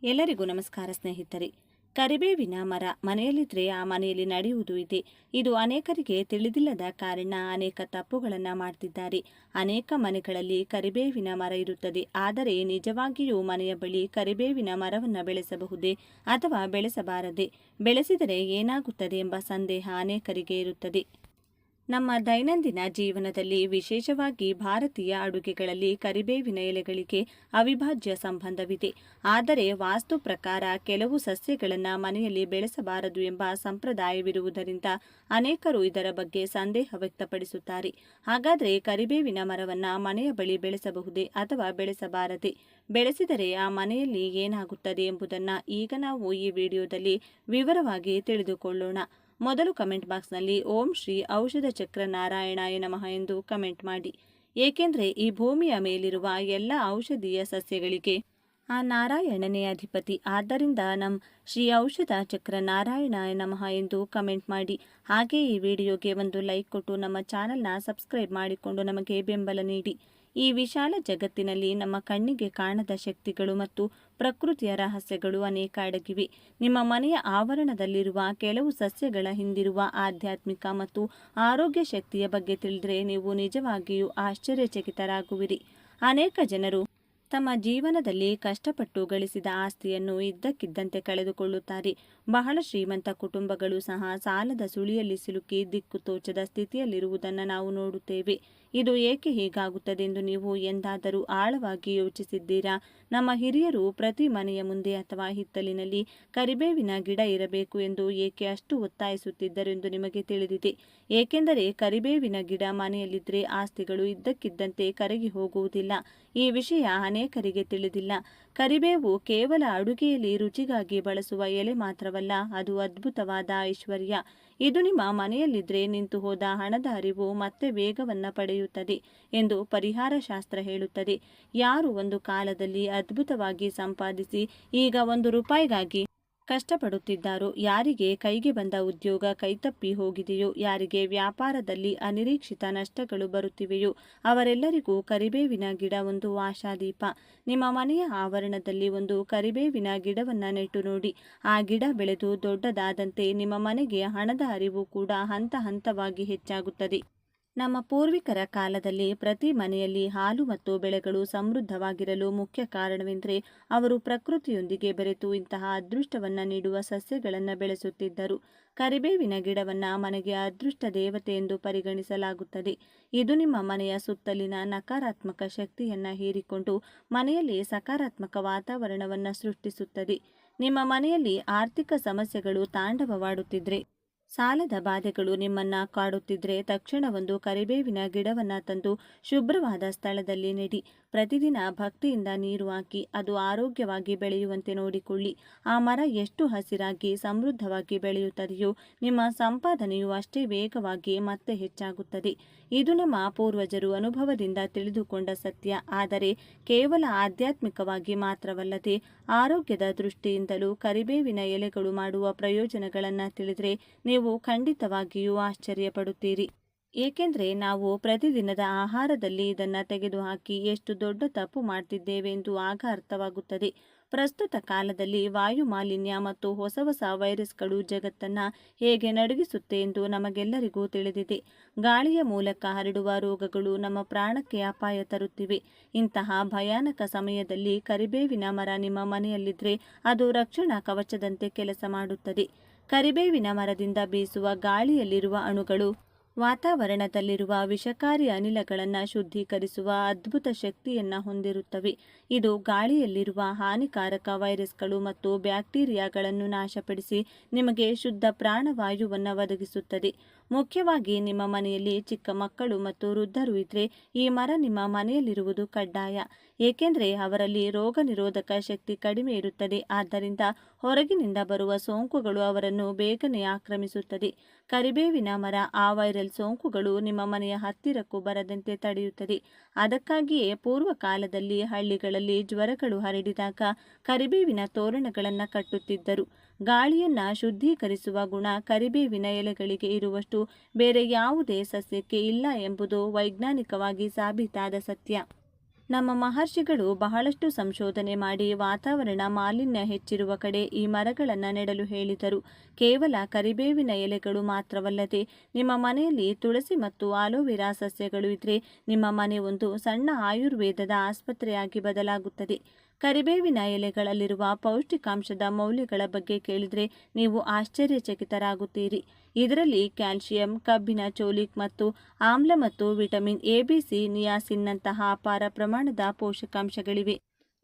ಎಲ್ಲರಿಗೂ ನಮಸ್ಕಾರ ಸ್ನೇಹಿತರೆ. ಕರಿಬೇವಿನ ಮರ ಮನೆಯಲ್ಲಿದ್ದರೆ ಆ ಮನೆಯಲ್ಲಿ ನಡೆಯುವುದು ಇದೆ. ಇದು ಅನೇಕರಿಗೆ ತಿಳಿದಿಲ್ಲದ ಕಾರಣ ಅನೇಕ ತಪ್ಪುಗಳನ್ನು ಮಾಡ್ತಿದ್ದಾರೆ. ಅನೇಕ ಮನೆಗಳಲ್ಲಿ ಕರಿಬೇವಿನ ಮರ ಇರುತ್ತದೆ, ಆದರೆ ನಿಜವಾಗಿಯೂ ಮನೆಯ ಬಳಿ ಕರಿಬೇವಿನ ಮರವನ್ನು ಬೆಳೆಸಬಹುದೇ ಅಥವಾ ಬೆಳೆಸಬಾರದೆ, ಬೆಳೆಸಿದರೆ ಏನಾಗುತ್ತದೆ ಎಂಬ ಸಂದೇಹ ಅನೇಕರಿಗೆ ಇರುತ್ತದೆ. ನಮ್ಮ ದೈನಂದಿನ ಜೀವನದಲ್ಲಿ ವಿಶೇಷವಾಗಿ ಭಾರತೀಯ ಅಡುಗೆಗಳಲ್ಲಿ ಕರಿಬೇವಿನ ಎಲೆಗಳಿಗೆ ಅವಿಭಾಜ್ಯ ಸಂಬಂಧವಿದೆ. ಆದರೆ ವಾಸ್ತು ಪ್ರಕಾರ ಕೆಲವು ಸಸ್ಯಗಳನ್ನು ಮನೆಯಲ್ಲಿ ಬೆಳೆಸಬಾರದು ಎಂಬ ಸಂಪ್ರದಾಯವಿರುವುದರಿಂದ ಅನೇಕರು ಇದರ ಬಗ್ಗೆ ಸಂದೇಹ ವ್ಯಕ್ತಪಡಿಸುತ್ತಾರೆ. ಹಾಗಾದರೆ ಕರಿಬೇವಿನ ಮರವನ್ನು ಮನೆಯ ಬಳಿ ಬೆಳೆಸಬಹುದೇ ಅಥವಾ ಬೆಳೆಸಬಾರದೆ, ಬೆಳೆಸಿದರೆ ಆ ಮನೆಯಲ್ಲಿ ಏನಾಗುತ್ತದೆ ಎಂಬುದನ್ನು ಈಗ ನಾವು ಈ ವಿಡಿಯೋದಲ್ಲಿ ವಿವರವಾಗಿ ತಿಳಿದುಕೊಳ್ಳೋಣ. ಮೊದಲು ಕಮೆಂಟ್ ಬಾಕ್ಸ್ನಲ್ಲಿ ಓಂ ಶ್ರೀ ಔಷಧ ಚಕ್ರ ನಾರಾಯಣಾಯ ನಮಃ ಎಂದು ಕಮೆಂಟ್ ಮಾಡಿ. ಏಕೆಂದರೆ ಈ ಭೂಮಿಯ ಮೇಲಿರುವ ಎಲ್ಲ ಔಷಧೀಯ ಸಸ್ಯಗಳಿಗೆ ಆ ನಾರಾಯಣನೇ ಅಧಿಪತಿ. ಆದ್ದರಿಂದ ಶ್ರೀ ಔಷಧ ಚಕ್ರ ನಾರಾಯಣಾಯ ನಮಃ ಎಂದು ಕಮೆಂಟ್ ಮಾಡಿ. ಹಾಗೆ ಈ ವಿಡಿಯೋಗೆ ಒಂದು ಲೈಕ್ ಕೊಟ್ಟು ನಮ್ಮ ಚಾನಲ್ನ ಸಬ್ಸ್ಕ್ರೈಬ್ ಮಾಡಿಕೊಂಡು ನಮಗೆ ಬೆಂಬಲ ನೀಡಿ. ಈ ವಿಶಾಲ ಜಗತ್ತಿನಲ್ಲಿ ನಮ್ಮ ಕಣ್ಣಿಗೆ ಕಾಣದ ಶಕ್ತಿಗಳು ಮತ್ತು ಪ್ರಕೃತಿಯ ರಹಸ್ಯಗಳು ಅನೇಕ ಅಡಗಿವೆ. ನಿಮ್ಮ ಮನೆಯ ಆವರಣದಲ್ಲಿರುವ ಕೆಲವು ಸಸ್ಯಗಳ ಹಿಂದಿರುವ ಆಧ್ಯಾತ್ಮಿಕ ಮತ್ತು ಆರೋಗ್ಯ ಶಕ್ತಿಯ ಬಗ್ಗೆ ತಿಳಿದರೆ ನೀವು ನಿಜವಾಗಿಯೂ ಆಶ್ಚರ್ಯಚಕಿತರಾಗುವಿರಿ. ಅನೇಕ ಜನರು ತಮ್ಮ ಜೀವನದಲ್ಲಿ ಕಷ್ಟಪಟ್ಟು ಗಳಿಸಿದ ಆಸ್ತಿಯನ್ನು ಇದ್ದಕ್ಕಿದ್ದಂತೆ ಕಳೆದುಕೊಳ್ಳುತ್ತಾರೆ. ಬಹಳ ಶ್ರೀಮಂತ ಕುಟುಂಬಗಳು ಸಹ ಸಾಲದ ಸುಳಿಯಲ್ಲಿ ಸಿಲುಕಿ ದಿಕ್ಕು ತೋಚದ ಸ್ಥಿತಿಯಲ್ಲಿರುವುದನ್ನು ನಾವು ನೋಡುತ್ತೇವೆ. ಇದು ಏಕೆ ಹೀಗಾಗುತ್ತದೆ ಎಂದು ನೀವು ಎಂದಾದರೂ ಆಳವಾಗಿ ಯೋಚಿಸಿದ್ದೀರಾ? ನಮ್ಮ ಹಿರಿಯರು ಪ್ರತಿ ಮನೆಯ ಮುಂದೆ ಅಥವಾ ಹಿತ್ತಲಿನಲ್ಲಿ ಕರಿಬೇವಿನ ಗಿಡ ಇರಬೇಕು ಎಂದು ಏಕೆ ಅಷ್ಟು ಒತ್ತಾಯಿಸುತ್ತಿದ್ದರು ಎಂದು ನಿಮಗೆ ತಿಳಿದಿದೆ. ಏಕೆಂದರೆ ಕರಿಬೇವಿನ ಗಿಡ ಮನೆಯಲ್ಲಿದ್ದರೆ ಆಸ್ತಿಗಳು ಇದ್ದಕ್ಕಿದ್ದಂತೆ ಕರಗಿ ಹೋಗುವುದಿಲ್ಲ. ಈ ವಿಷಯ ಅನೇಕರಿಗೆ ತಿಳಿದಿಲ್ಲ. ಕರಿಬೇವು ಕೇವಲ ಅಡುಗೆಯಲ್ಲಿ ರುಚಿಗಾಗಿ ಬಳಸುವ ಎಲೆ ಮಾತ್ರವಲ್ಲ, ಅದು ಅದ್ಭುತವಾದ ಐಶ್ವರ್ಯ. ಇದು ನಿಮ್ಮ ಮನೆಯಲ್ಲಿದ್ದರೆ ನಿಂತು ಹೋದ ಹಣದ ಹರಿವು ಮತ್ತೆ ವೇಗವನ್ನು ಪಡೆಯುತ್ತದೆ ಎಂದು ಪರಿಹಾರ ಶಾಸ್ತ್ರ ಹೇಳುತ್ತದೆ. ಯಾರು ಒಂದು ಕಾಲದಲ್ಲಿ ಅದ್ಭುತವಾಗಿ ಸಂಪಾದಿಸಿ ಈಗ 1 ರೂಪಾಯಿಗಾಗಿ ಕಷ್ಟಪಡುತ್ತಿದ್ದಾರೋ, ಯಾರಿಗೆ ಕೈಗೆ ಬಂದ ಉದ್ಯೋಗ ಕೈತಪ್ಪಿ ಹೋಗಿದೆಯೋ, ಯಾರಿಗೆ ವ್ಯಾಪಾರದಲ್ಲಿ ಅನಿರೀಕ್ಷಿತ ನಷ್ಟಗಳು ಬರುತ್ತಿವೆಯೋ, ಅವರೆಲ್ಲರಿಗೂ ಕರಿಬೇವಿನ ಗಿಡ ಒಂದು ಆಶಾದೀಪ. ನಿಮ್ಮ ಮನೆಯ ಆವರಣದಲ್ಲಿ ಒಂದು ಕರಿಬೇವಿನ ಗಿಡವನ್ನು ನೆಟ್ಟು ನೋಡಿ. ಆ ಗಿಡ ಬೆಳೆದು ದೊಡ್ಡದಾದಂತೆ ನಿಮ್ಮ ಮನೆಗೆ ಹಣದ ಹರಿವು ಕೂಡ ಹಂತ ಹಂತವಾಗಿ ಹೆಚ್ಚಾಗುತ್ತದೆ. ನಮ್ಮ ಪೂರ್ವಿಕರ ಕಾಲದಲ್ಲಿ ಪ್ರತಿ ಮನೆಯಲ್ಲಿ ಹಾಲು ಮತ್ತು ಬೆಳೆಗಳು ಸಮೃದ್ಧವಾಗಿರಲು ಮುಖ್ಯ ಕಾರಣವೆಂದರೆ ಅವರು ಪ್ರಕೃತಿಯೊಂದಿಗೆ ಬೆರೆತು ಇಂತಹ ಅದೃಷ್ಟವನ್ನು ನೀಡುವ ಸಸ್ಯಗಳನ್ನು ಬೆಳೆಸುತ್ತಿದ್ದರು. ಕರಿಬೇವಿನ ಗಿಡವನ್ನು ಮನೆಗೆ ಅದೃಷ್ಟ ದೇವತೆ ಎಂದು ಪರಿಗಣಿಸಲಾಗುತ್ತದೆ. ಇದು ನಿಮ್ಮ ಮನೆಯ ಸುತ್ತಲಿನ ನಕಾರಾತ್ಮಕ ಶಕ್ತಿಯನ್ನು ಹೀರಿಕೊಂಡು ಮನೆಯಲ್ಲಿ ಸಕಾರಾತ್ಮಕ ವಾತಾವರಣವನ್ನು ಸೃಷ್ಟಿಸುತ್ತದೆ. ನಿಮ್ಮ ಮನೆಯಲ್ಲಿ ಆರ್ಥಿಕ ಸಮಸ್ಯೆಗಳು ತಾಂಡವವಾಡುತ್ತಿದ್ದರೆ, ಸಾಲದ ಬಾಧೆಗಳು ನಿಮ್ಮನ್ನ ಕಾಡುತ್ತಿದ್ರೆ ತಕ್ಷಣ ಒಂದು ಕರಿಬೇವಿನ ಗಿಡವನ್ನು ತಂದು ಶುಭ್ರವಾದ ಸ್ಥಳದಲ್ಲಿ ನೆಡಿ. ಪ್ರತಿದಿನ ಭಕ್ತಿಯಿಂದ ನೀರು ಹಾಕಿ ಅದು ಆರೋಗ್ಯವಾಗಿ ಬೆಳೆಯುವಂತೆ ನೋಡಿಕೊಳ್ಳಿ. ಆ ಮರ ಎಷ್ಟು ಹಸಿರಾಗಿ ಸಮೃದ್ಧವಾಗಿ ಬೆಳೆಯುತ್ತದೆಯೋ ನಿಮ್ಮ ಸಂಪಾದನೆಯು ಅಷ್ಟೇ ವೇಗವಾಗಿ ಮತ್ತೆ ಹೆಚ್ಚಾಗುತ್ತದೆ. ಇದು ನಮ್ಮ ಪೂರ್ವಜರು ಅನುಭವದಿಂದ ತಿಳಿದುಕೊಂಡ ಸತ್ಯ. ಆದರೆ ಕೇವಲ ಆಧ್ಯಾತ್ಮಿಕವಾಗಿ ಮಾತ್ರವಲ್ಲದೆ ಆರೋಗ್ಯದ ದೃಷ್ಟಿಯಿಂದಲೂ ಕರಿಬೇವಿನ ಎಲೆಗಳು ಮಾಡುವ ಪ್ರಯೋಜನಗಳನ್ನು ತಿಳಿದರೆ ನೀವು ಖಂಡಿತವಾಗಿಯೂ ಆಶ್ಚರ್ಯಪಡುತ್ತೀರಿ. ಏಕೆಂದರೆ ನಾವು ಪ್ರತಿದಿನದ ಆಹಾರದಲ್ಲಿ ಇದನ್ನು ತೆಗೆದುಹಾಕಿ ಎಷ್ಟು ದೊಡ್ಡ ತಪ್ಪು ಮಾಡ್ತಿದ್ದೇವೆ ಎಂದು ಆಗ ಅರ್ಥವಾಗುತ್ತದೆ. ಪ್ರಸ್ತುತ ಕಾಲದಲ್ಲಿ ವಾಯು ಮಾಲಿನ್ಯ ಮತ್ತು ಹೊಸ ಹೊಸ ವೈರಸ್ಗಳು ಜಗತ್ತನ್ನು ಹೇಗೆ ನಡುಗಿಸುತ್ತೆ ಎಂದು ನಮಗೆಲ್ಲರಿಗೂ ತಿಳಿದಿದೆ. ಗಾಳಿಯ ಮೂಲಕ ಹರಡುವ ರೋಗಗಳು ನಮ್ಮ ಪ್ರಾಣಕ್ಕೆ ಅಪಾಯ ತರುತ್ತಿವೆ. ಇಂತಹ ಭಯಾನಕ ಸಮಯದಲ್ಲಿ ಕರಿಬೇವಿನ ಮರ ನಿಮ್ಮ ಮನೆಯಲ್ಲಿದ್ದರೆ ಅದು ರಕ್ಷಣಾ ಕವಚದಂತೆ ಕೆಲಸ ಮಾಡುತ್ತದೆ. ಕರಿಬೇವಿನ ಮರದಿಂದ ಬೀಸುವ ಗಾಳಿಯಲ್ಲಿರುವ ಅಣುಗಳು ವಾತಾವರಣದಲ್ಲಿರುವ ವಿಷಕಾರಿ ಅನಿಲಗಳನ್ನು ಶುದ್ಧೀಕರಿಸುವ ಅದ್ಭುತ ಶಕ್ತಿಯನ್ನು ಹೊಂದಿರುತ್ತವೆ. ಇದು ಗಾಳಿಯಲ್ಲಿರುವ ಹಾನಿಕಾರಕ ವೈರಸ್ಗಳು ಮತ್ತು ಬ್ಯಾಕ್ಟೀರಿಯಾಗಳನ್ನು ನಾಶಪಡಿಸಿ ನಿಮಗೆ ಶುದ್ಧ ಪ್ರಾಣವಾಯುವನ್ನು ಒದಗಿಸುತ್ತದೆ. ಮುಖ್ಯವಾಗಿ ನಿಮ್ಮ ಮನೆಯಲ್ಲಿ ಚಿಕ್ಕ ಮಕ್ಕಳು ಮತ್ತು ವೃದ್ಧರು ಇದ್ದರೆ ಈ ಮರ ನಿಮ್ಮ ಮನೆಯಲ್ಲಿರುವುದು ಕಡ್ಡಾಯ. ಏಕೆಂದರೆ ಅವರಲ್ಲಿ ರೋಗ ನಿರೋಧಕ ಶಕ್ತಿ ಕಡಿಮೆ ಇರುತ್ತದೆ. ಆದ್ದರಿಂದ ಹೊರಗಿನಿಂದ ಬರುವ ಸೋಂಕುಗಳು ಅವರನ್ನು ಬೇಗನೆ ಆಕ್ರಮಿಸುತ್ತದೆ. ಕರಿಬೇವಿನ ಮರ ಆ ವೈರಲ್ ಸೋಂಕುಗಳು ನಿಮ್ಮ ಮನೆಯ ಹತ್ತಿರಕ್ಕೂ ಬರದಂತೆ ತಡೆಯುತ್ತದೆ. ಅದಕ್ಕಾಗಿಯೇ ಪೂರ್ವ ಕಾಲದಲ್ಲಿ ಹಳ್ಳಿಗಳಲ್ಲಿ ಜ್ವರಗಳು ಹರಡಿದಾಗ ಕರಿಬೇವಿನ ತೋರಣಗಳನ್ನು ಕಟ್ಟುತ್ತಿದ್ದರು. ಗಾಳಿಯನ್ನು ಶುದ್ಧೀಕರಿಸುವ ಗುಣ ಕರಿಬೇವಿನ ಎಲೆಗಳಿಗೆ ಇರುವಷ್ಟು ಬೇರೆ ಯಾವುದೇ ಸಸ್ಯಕ್ಕೆ ಇಲ್ಲ ಎಂಬುದು ವೈಜ್ಞಾನಿಕವಾಗಿ ಸಾಬೀತಾದ ಸತ್ಯ. ನಮ್ಮ ಮಹರ್ಷಿಗಳು ಬಹಳಷ್ಟು ಸಂಶೋಧನೆ ಮಾಡಿ ವಾತಾವರಣ ಮಾಲಿನ್ಯ ಹೆಚ್ಚಿರುವ ಕಡೆ ಈ ಮರಗಳನ್ನು ನೆಡಲು ಹೇಳಿದರು. ಕೇವಲ ಕರಿಬೇವಿನ ಎಲೆಗಳು ಮಾತ್ರವಲ್ಲದೆ ನಿಮ್ಮ ಮನೆಯಲ್ಲಿ ತುಳಸಿ ಮತ್ತು ಆಲೋವೆರಾ ಸಸ್ಯಗಳು ಇದ್ರೆ ನಿಮ್ಮ ಮನೆ ಒಂದು ಸಣ್ಣ ಆಯುರ್ವೇದದ ಆಸ್ಪತ್ರೆಯಾಗಿ ಬದಲಾಗುತ್ತದೆ. ಕರಿಬೇವಿನ ಎಲೆಗಳಲ್ಲಿರುವ ಪೌಷ್ಟಿಕಾಂಶದ ಮೌಲ್ಯಗಳ ಬಗ್ಗೆ ಕೇಳಿದರೆ ನೀವು ಆಶ್ಚರ್ಯಚಕಿತರಾಗುತ್ತೀರಿ. ಇದರಲ್ಲಿ ಕ್ಯಾಲ್ಸಿಯಂ, ಕಬ್ಬಿಣ, ಚೋಲಿಕ್ ಮತ್ತು ಆಮ್ಲ ಮತ್ತು ವಿಟಮಿನ್ ಎ, ಬಿ, ಸಿ, ನಿಯಾಸಿನ್ನಂತಹ ಅಪಾರ ಪ್ರಮಾಣದ ಪೋಷಕಾಂಶಗಳಿವೆ.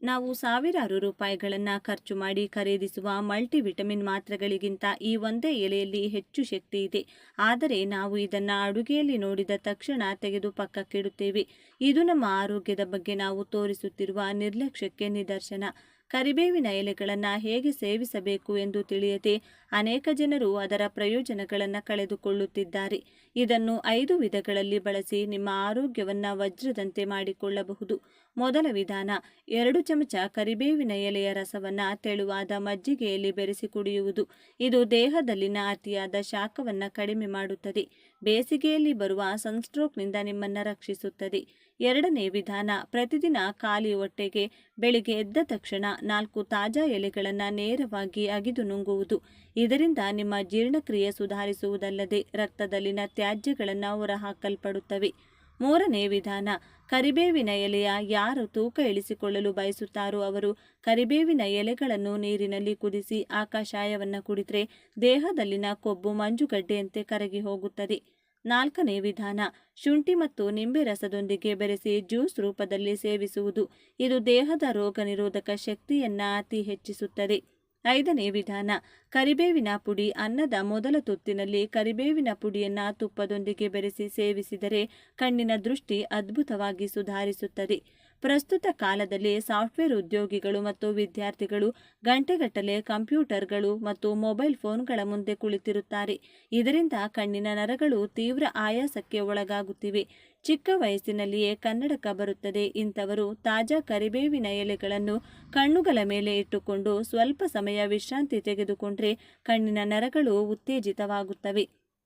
ನಾವು ಸಾವಿರಾರು ರೂಪಾಯಿಗಳನ್ನು ಖರ್ಚು ಮಾಡಿ ಖರೀದಿಸುವ ಮಲ್ಟಿವಿಟಮಿನ್ ಮಾತ್ರೆಗಳಿಗಿಂತ ಈ ಒಂದೇ ಎಲೆಯಲ್ಲಿ ಹೆಚ್ಚು ಶಕ್ತಿ ಇದೆ. ಆದರೆ ನಾವು ಇದನ್ನು ಅಡುಗೆಯಲ್ಲಿ ನೋಡಿದ ತಕ್ಷಣ ತೆಗೆದು ಪಕ್ಕಕ್ಕಿಡುತ್ತೇವೆ. ಇದು ನಮ್ಮ ಆರೋಗ್ಯದ ಬಗ್ಗೆ ನಾವು ತೋರಿಸುತ್ತಿರುವ ನಿರ್ಲಕ್ಷ್ಯಕ್ಕೆ ನಿದರ್ಶನ. ಕರಿಬೇವಿನ ಎಲೆಗಳನ್ನು ಹೇಗೆ ಸೇವಿಸಬೇಕು ಎಂದು ತಿಳಿಯದೆ ಅನೇಕ ಜನರು ಅದರ ಪ್ರಯೋಜನಗಳನ್ನು ಕಳೆದುಕೊಳ್ಳುತ್ತಿದ್ದಾರೆ. ಇದನ್ನು 5 ವಿಧಗಳಲ್ಲಿ ಬಳಸಿ ನಿಮ್ಮ ಆರೋಗ್ಯವನ್ನು ವಜ್ರದಂತೆ ಮಾಡಿಕೊಳ್ಳಬಹುದು. ಮೊದಲ ವಿಧಾನ, 2 ಚಮಚ ಕರಿಬೇವಿನ ಎಲೆಯ ರಸವನ್ನು ತೆಳುವಾದ ಮಜ್ಜಿಗೆಯಲ್ಲಿ ಬೆರೆಸಿ ಕುಡಿಯುವುದು. ಇದು ದೇಹದಲ್ಲಿನ ಅತಿಯಾದ ಶಾಖವನ್ನು ಕಡಿಮೆ ಮಾಡುತ್ತದೆ. ಬೇಸಿಗೆಯಲ್ಲಿ ಬರುವ ಸನ್ಸ್ಟ್ರೋಕ್ನಿಂದ ನಿಮ್ಮನ್ನು ರಕ್ಷಿಸುತ್ತದೆ. ಎರಡನೇ ವಿಧಾನ, ಪ್ರತಿದಿನ ಖಾಲಿ ಹೊಟ್ಟೆಗೆ ಬೆಳಿಗ್ಗೆ ಎದ್ದ ತಕ್ಷಣ 4 ತಾಜಾ ಎಲೆಗಳನ್ನು ನೇರವಾಗಿ ಅಗಿದು ನುಂಗುವುದು. ಇದರಿಂದ ನಿಮ್ಮ ಜೀರ್ಣಕ್ರಿಯೆ ಸುಧಾರಿಸುವುದಲ್ಲದೆ ರಕ್ತದಲ್ಲಿನ ತ್ಯಾಜ್ಯಗಳನ್ನು ಹೊರಹಾಕಲ್ಪಡುತ್ತವೆ. ಮೂರನೇ ವಿಧಾನ, ಕರಿಬೇವಿನ ಎಲೆಯ ಯಾರು ತೂಕ ಇಳಿಸಿಕೊಳ್ಳಲು ಬಯಸುತ್ತಾರೋ ಅವರು ಕರಿಬೇವಿನ ಎಲೆಗಳನ್ನು ನೀರಿನಲ್ಲಿ ಕುದಿಸಿ ಆ ಕಷಾಯವನ್ನು ಕುಡಿದರೆ ದೇಹದಲ್ಲಿನ ಕೊಬ್ಬು ಮಂಜುಗಡ್ಡೆಯಂತೆ ಕರಗಿ ಹೋಗುತ್ತದೆ. ನಾಲ್ಕನೇ ವಿಧಾನ, ಶುಂಠಿ ಮತ್ತು ನಿಂಬೆ ರಸದೊಂದಿಗೆ ಬೆರೆಸಿ ಜ್ಯೂಸ್ ರೂಪದಲ್ಲಿ ಸೇವಿಸುವುದು. ಇದು ದೇಹದ ರೋಗ ನಿರೋಧಕ ಶಕ್ತಿಯನ್ನು ಅತಿ ಹೆಚ್ಚಿಸುತ್ತದೆ. ಐದನೇ ವಿಧಾನ, ಕರಿಬೇವಿನ ಪುಡಿ. ಅನ್ನದ ಮೊದಲ ತುತ್ತಿನಲ್ಲಿ ಕರಿಬೇವಿನ ಪುಡಿಯನ್ನು ತುಪ್ಪದೊಂದಿಗೆ ಬೆರೆಸಿ ಸೇವಿಸಿದರೆ ಕಣ್ಣಿನ ದೃಷ್ಟಿ ಅದ್ಭುತವಾಗಿ ಸುಧಾರಿಸುತ್ತದೆ. ಪ್ರಸ್ತುತ ಕಾಲದಲ್ಲಿ ಸಾಫ್ಟ್ವೇರ್ ಉದ್ಯೋಗಿಗಳು ಮತ್ತು ವಿದ್ಯಾರ್ಥಿಗಳು ಗಂಟೆಗಟ್ಟಲೆ ಕಂಪ್ಯೂಟರ್ಗಳು ಮತ್ತು ಮೊಬೈಲ್ ಫೋನ್ಗಳ ಮುಂದೆ ಕುಳಿತಿರುತ್ತಾರೆ. ಇದರಿಂದ ಕಣ್ಣಿನ ನರಗಳು ತೀವ್ರ ಆಯಾಸಕ್ಕೆ ಒಳಗಾಗುತ್ತಿವೆ. ಚಿಕ್ಕ ವಯಸ್ಸಿನಲ್ಲಿಯೇ ಕನ್ನಡಕ ಬರುತ್ತದೆ. ಇಂಥವರು ತಾಜಾ ಕರಿಬೇವಿನ ಎಲೆಗಳನ್ನು ಕಣ್ಣುಗಳ ಮೇಲೆ ಇಟ್ಟುಕೊಂಡು ಸ್ವಲ್ಪ ಸಮಯ ವಿಶ್ರಾಂತಿ ತೆಗೆದುಕೊಂಡ್ರೆ ಕಣ್ಣಿನ ನರಗಳು ಉತ್ತೇಜಿತವಾಗುತ್ತವೆ.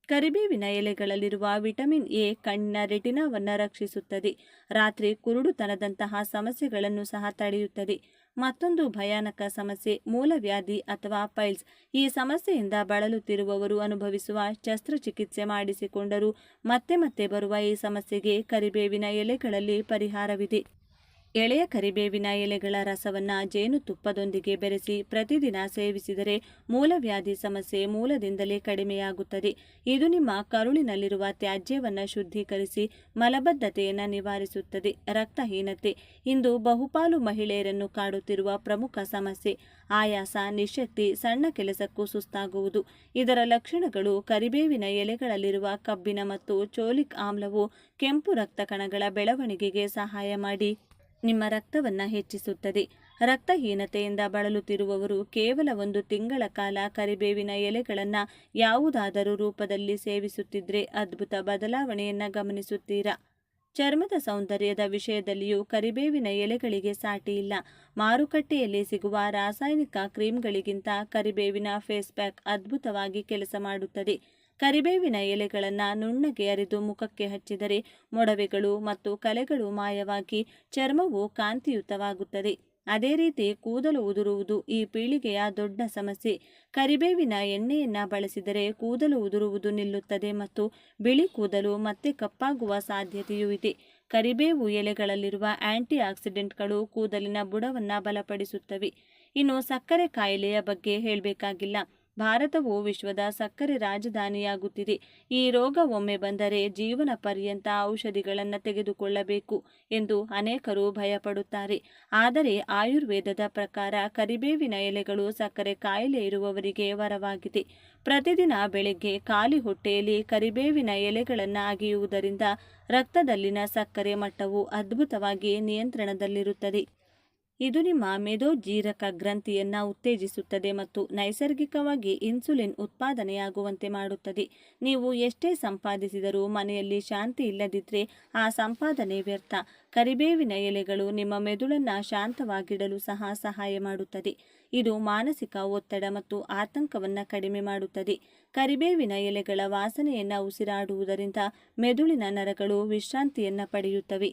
ಕರಿಬೇವಿನ ಎಲೆಗಳಲ್ಲಿರುವ ವಿಟಮಿನ್ ಎ ಕಣ್ಣಿನ ರೆಟಿನಾವನ್ನು ರಕ್ಷಿಸುತ್ತದೆ. ರಾತ್ರಿ ಕುರುಡುತನದಂತಹ ಸಮಸ್ಯೆಗಳನ್ನು ಸಹ ತಡೆಯುತ್ತದೆ. ಮತ್ತೊಂದು ಭಯಾನಕ ಸಮಸ್ಯೆ ಮೂಲವ್ಯಾಧಿ ಅಥವಾ ಪೈಲ್ಸ್. ಈ ಸಮಸ್ಯೆಯಿಂದ ಬಳಲುತ್ತಿರುವವರು ಅನುಭವಿಸುವ ಶಸ್ತ್ರಚಿಕಿತ್ಸೆ ಮಾಡಿಸಿಕೊಂಡರೂ ಮತ್ತೆ ಮತ್ತೆ ಬರುವ ಈ ಸಮಸ್ಯೆಗೆ ಕರಿಬೇವಿನ ಎಲೆಗಳಲ್ಲಿ ಪರಿಹಾರವಿದೆ. ಎಳೆಯ ಕರಿಬೇವಿನ ಎಲೆಗಳ ರಸವನ್ನು ಜೇನುತುಪ್ಪದೊಂದಿಗೆ ಬೆರೆಸಿ ಪ್ರತಿದಿನ ಸೇವಿಸಿದರೆ ಮೂಲವ್ಯಾಧಿ ಸಮಸ್ಯೆ ಮೂಲದಿಂದಲೇ ಕಡಿಮೆಯಾಗುತ್ತದೆ. ಇದು ನಿಮ್ಮ ಕರುಳಿನಲ್ಲಿರುವ ತ್ಯಾಜ್ಯವನ್ನು ಶುದ್ಧೀಕರಿಸಿ ಮಲಬದ್ಧತೆಯನ್ನು ನಿವಾರಿಸುತ್ತದೆ. ರಕ್ತಹೀನತೆ ಇಂದು ಬಹುಪಾಲು ಮಹಿಳೆಯರನ್ನು ಕಾಡುತ್ತಿರುವ ಪ್ರಮುಖ ಸಮಸ್ಯೆ. ಆಯಾಸ, ನಿಶ್ಶಕ್ತಿ, ಸಣ್ಣ ಕೆಲಸಕ್ಕೂ ಸುಸ್ತಾಗುವುದು. ಇದರ ಲಕ್ಷಣಗಳು. ಕರಿಬೇವಿನ ಎಲೆಗಳಲ್ಲಿರುವ ಕಬ್ಬಿಣ ಮತ್ತು ಚೋಲಿಕ್ ಆಮ್ಲವು ಕೆಂಪು ರಕ್ತ ಕಣಗಳ ಬೆಳವಣಿಗೆಗೆ ಸಹಾಯ ಮಾಡಿ ನಿಮ್ಮ ರಕ್ತವನ್ನು ಹೆಚ್ಚಿಸುತ್ತದೆ. ರಕ್ತಹೀನತೆಯಿಂದ ಬಳಲುತ್ತಿರುವವರು ಕೇವಲ 1 ತಿಂಗಳ ಕಾಲ ಕರಿಬೇವಿನ ಎಲೆಗಳನ್ನು ಯಾವುದಾದರೂ ರೂಪದಲ್ಲಿ ಸೇವಿಸುತ್ತಿದ್ದರೆ ಅದ್ಭುತ ಬದಲಾವಣೆಯನ್ನು ಗಮನಿಸುತ್ತೀರಾ. ಚರ್ಮದ ಸೌಂದರ್ಯದ ವಿಷಯದಲ್ಲಿಯೂ ಕರಿಬೇವಿನ ಎಲೆಗಳಿಗೆ ಸಾಟಿ ಇಲ್ಲ. ಮಾರುಕಟ್ಟೆಯಲ್ಲಿ ಸಿಗುವ ರಾಸಾಯನಿಕ ಕ್ರೀಮ್ಗಳಿಗಿಂತ ಕರಿಬೇವಿನ ಫೇಸ್ ಪ್ಯಾಕ್ ಅದ್ಭುತವಾಗಿ ಕೆಲಸ ಮಾಡುತ್ತದೆ. ಕರಿಬೇವಿನ ಎಲೆಗಳನ್ನು ನುಣ್ಣಗೆ ಅರಿದು ಮುಖಕ್ಕೆ ಹಚ್ಚಿದರೆ ಮೊಡವೆಗಳು ಮತ್ತು ಕಲೆಗಳು ಮಾಯವಾಗಿ ಚರ್ಮವು ಕಾಂತಿಯುತವಾಗುತ್ತದೆ. ಅದೇ ರೀತಿ ಕೂದಲು ಉದುರುವುದು ಈ ಪೀಳಿಗೆಯ ದೊಡ್ಡ ಸಮಸ್ಯೆ. ಕರಿಬೇವಿನ ಎಣ್ಣೆಯನ್ನು ಬಳಸಿದರೆ ಕೂದಲು ಉದುರುವುದು ನಿಲ್ಲುತ್ತದೆ ಮತ್ತು ಬಿಳಿ ಕೂದಲು ಮತ್ತೆ ಕಪ್ಪಾಗುವ ಸಾಧ್ಯತೆಯೂ ಇದೆ. ಕರಿಬೇವು ಎಲೆಗಳಲ್ಲಿರುವ ಆಂಟಿ ಆಕ್ಸಿಡೆಂಟ್ಗಳು ಕೂದಲಿನ ಬುಡವನ್ನು ಬಲಪಡಿಸುತ್ತವೆ. ಇನ್ನು ಸಕ್ಕರೆ ಕಾಯಿಲೆಯ ಬಗ್ಗೆ ಹೇಳಬೇಕಾಗಿಲ್ಲ. ಭಾರತವು ವಿಶ್ವದ ಸಕ್ಕರೆ ರಾಜಧಾನಿಯಾಗುತ್ತಿದೆ. ಈ ರೋಗ ಒಮ್ಮೆ ಬಂದರೆ ಜೀವನ ಪರ್ಯಂತ ಔಷಧಿಗಳನ್ನು ತೆಗೆದುಕೊಳ್ಳಬೇಕು ಎಂದು ಅನೇಕರು ಭಯಪಡುತ್ತಾರೆ. ಆದರೆ ಆಯುರ್ವೇದದ ಪ್ರಕಾರ ಕರಿಬೇವಿನ ಎಲೆಗಳು ಸಕ್ಕರೆ ಕಾಯಿಲೆ ಇರುವವರಿಗೆ ವರವಾಗಿದೆ. ಪ್ರತಿದಿನ ಬೆಳಗ್ಗೆ ಖಾಲಿ ಹೊಟ್ಟೆಯಲ್ಲಿ ಕರಿಬೇವಿನ ಎಲೆಗಳನ್ನು ಅಗೆಯುವುದರಿಂದ ರಕ್ತದಲ್ಲಿನ ಸಕ್ಕರೆ ಮಟ್ಟವು ಅದ್ಭುತವಾಗಿ ನಿಯಂತ್ರಣದಲ್ಲಿರುತ್ತದೆ. ಇದು ನಿಮ್ಮ ಮೇದೋಜೀರಕ ಗ್ರಂಥಿಯನ್ನು ಉತ್ತೇಜಿಸುತ್ತದೆ ಮತ್ತು ನೈಸರ್ಗಿಕವಾಗಿ ಇನ್ಸುಲಿನ್ ಉತ್ಪಾದನೆಯಾಗುವಂತೆ ಮಾಡುತ್ತದೆ. ನೀವು ಎಷ್ಟೇ ಸಂಪಾದಿಸಿದರೂ ಮನೆಯಲ್ಲಿ ಶಾಂತಿ ಇಲ್ಲದಿದ್ದರೆ ಆ ಸಂಪಾದನೆ ವ್ಯರ್ಥ. ಕರಿಬೇವಿನ ಎಲೆಗಳು ನಿಮ್ಮ ಮೆದುಳನ್ನು ಶಾಂತವಾಗಿಡಲು ಸಹ ಸಹಾಯ ಮಾಡುತ್ತದೆ. ಇದು ಮಾನಸಿಕ ಒತ್ತಡ ಮತ್ತು ಆತಂಕವನ್ನು ಕಡಿಮೆ ಮಾಡುತ್ತದೆ. ಕರಿಬೇವಿನ ಎಲೆಗಳ ವಾಸನೆಯನ್ನು ಉಸಿರಾಡುವುದರಿಂದ ಮೆದುಳಿನ ನರಗಳು ವಿಶ್ರಾಂತಿಯನ್ನು ಪಡೆಯುತ್ತವೆ.